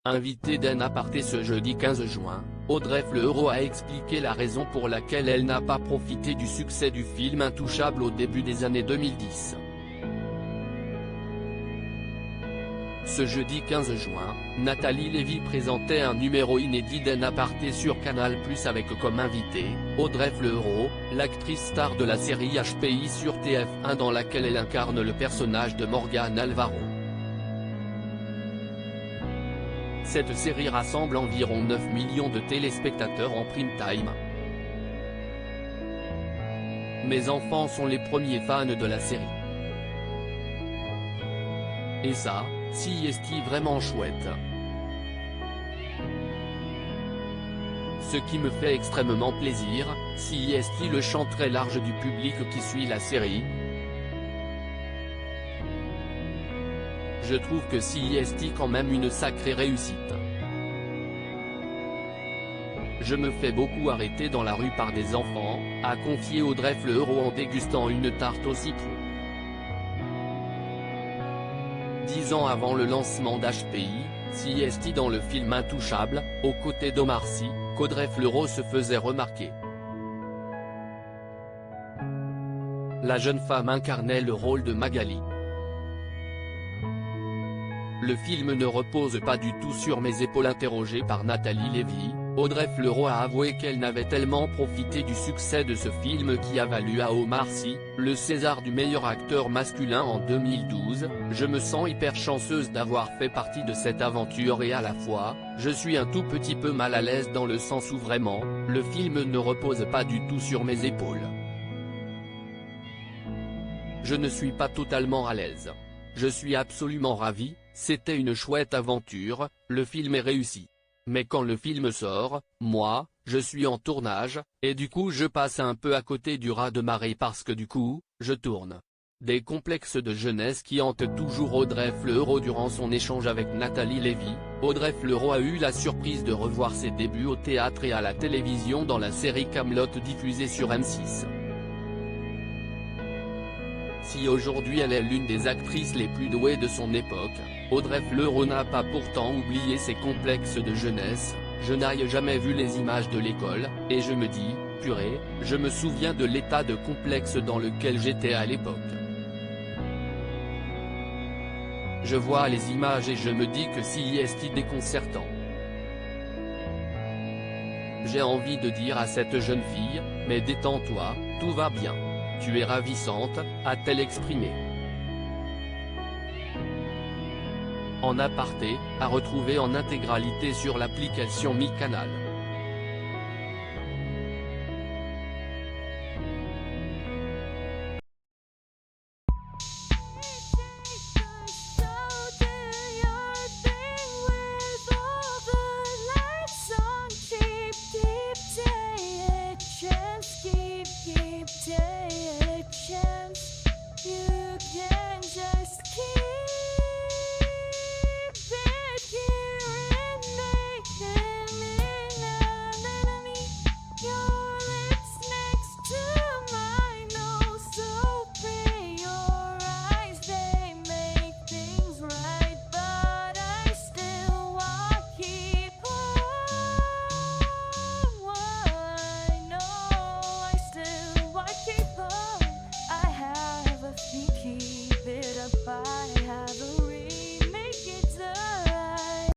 Invitée d'un aparté ce jeudi 15 juin, Audrey Fleurot a expliqué la raison pour laquelle elle n'a pas profité du succès du film Intouchable au début des années 2010. Ce jeudi 15 juin, Nathalie Lévy présentait un numéro inédit d'un aparté sur Canal+ avec comme invitée, Audrey Fleurot, l'actrice star de la série HPI sur TF1 dans laquelle elle incarne le personnage de Morgane Alvaro. Cette série rassemble environ 9 millions de téléspectateurs en prime time. Mes enfants sont les premiers fans de la série. Et ça, si est-il vraiment chouette. Ce qui me fait extrêmement plaisir, si est-il le champ très large du public qui suit la série. Je trouve que si est quand même une sacrée réussite. Je me fais beaucoup arrêter dans la rue par des enfants, a confié Audrey Fleurot en dégustant une tarte au citron. 10 ans avant le lancement d'HPI, si est dans le film Intouchable, aux côtés d'Omar Sy, qu'Audrey Fleurot se faisait remarquer. La jeune femme incarnait le rôle de Magali. Le film ne repose pas du tout sur mes épaules. Interrogée par Nathalie Lévy, Audrey Fleurot a avoué qu'elle n'avait tellement profité du succès de ce film qui a valu à Omar Sy, le César du meilleur acteur masculin en 2012, « Je me sens hyper chanceuse d'avoir fait partie de cette aventure et à la fois, je suis un tout petit peu mal à l'aise dans le sens où vraiment, le film ne repose pas du tout sur mes épaules. Je ne suis pas totalement à l'aise. Je suis absolument ravie, c'était une chouette aventure, le film est réussi. Mais quand le film sort, moi, je suis en tournage, et du coup je passe un peu à côté du raz-de-marée parce que du coup, je tourne. » Des complexes de jeunesse qui hantent toujours Audrey Fleurot. Durant son échange avec Nathalie Lévy, Audrey Fleurot a eu la surprise de revoir ses débuts au théâtre et à la télévision dans la série Kaamelott diffusée sur M6. Si aujourd'hui elle est l'une des actrices les plus douées de son époque, Audrey Fleurot n'a pas pourtant oublié ses complexes de jeunesse. Je n'ai jamais vu les images de l'école, et je me dis, purée, je me souviens de l'état de complexe dans lequel j'étais à l'époque. Je vois les images et je me dis que si est déconcertant. J'ai envie de dire à cette jeune fille, mais détends-toi, tout va bien. Tu es ravissante, a-t-elle exprimé. En aparté, à retrouver en intégralité sur l'application MyCanal. Keep